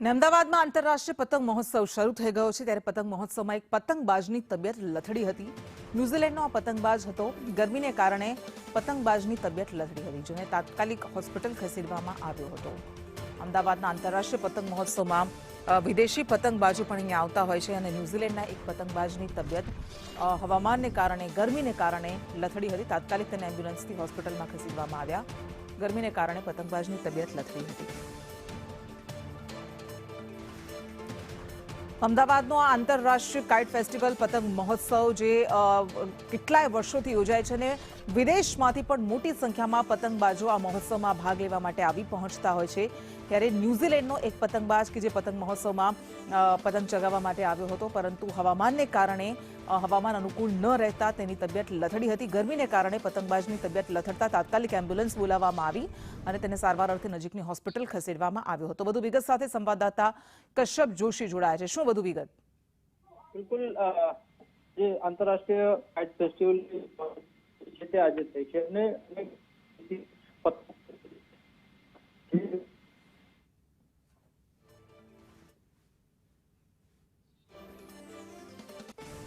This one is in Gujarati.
અમદાવાદમાં આંતરરાષ્ટ્રીય પતંગ મહોત્સવ શરૂ થઈ ગયો છે ત્યારે પતંગ મહોત્સવમાં એક પતંગબાજની તબિયત લથડી હતી। ન્યૂઝીલેન્ડનો આ પતંગબાજ હતો। ગરમીને કારણે પતંગબાજની તબિયત લથડી હતી, જેને તાત્કાલિક હોસ્પિટલ ખસેડવામાં આવ્યો હતો। અમદાવાદના આંતરરાષ્ટ્રીય પતંગ મહોત્સવમાં વિદેશી પતંગબાજો પણ અહીંયા આવતા હોય છે અને ન્યૂઝીલેન્ડના એક પતંગબાજની તબિયત હવામાનને કારણે ગરમીને કારણે લથડી હતી। તાત્કાલિક તેને એમ્બ્યુલન્સથી હોસ્પિટલમાં ખસેડવામાં આવ્યા। ગરમીને કારણે પતંગબાજની તબિયત લથડી હતી। અમદાવાદનો આ આંતરરાષ્ટ્રીય કાઇટ ફેસ્ટિવલ પતંગ મહોત્સવ જે કેટલાય વર્ષોથી યોજાય છે અને વિદેશમાંથી પણ મોટી સંખ્યામાં પતંગબાજો આ મહોત્સવમાં ભાગ લેવા માટે આવી પહોંચતા હોય છે। ત્યારે ન્યૂઝીલેન્ડનો એક પતંગબાજ કે જે પતંગ મહોત્સવમાં પતંગ ચગાવવા માટે આવ્યો હતો, પરંતુ હવામાનને કારણે હવામાન અનુકૂળ ન રહેતા તેની તબિયત લથડી હતી। ગરમીને કારણે પતંગબાજની તબિયત લથડતા તાત્કાલિક એમ્બ્યુલન્સ બોલાવવામાં આવી અને તેને સારવાર અર્થે નજીકની હોસ્પિટલ ખસેડવામાં આવ્યો હતો। વધુ વિગત સાથે સંવાદદાતા કશ્યપ જોશી જોડાયા છે। શું વધુ વિગત? બિલકુલ, જે આંતરરાષ્ટ્રીય કાઇટ ફેસ્ટિવલ છે તે આજે થઈ છે અને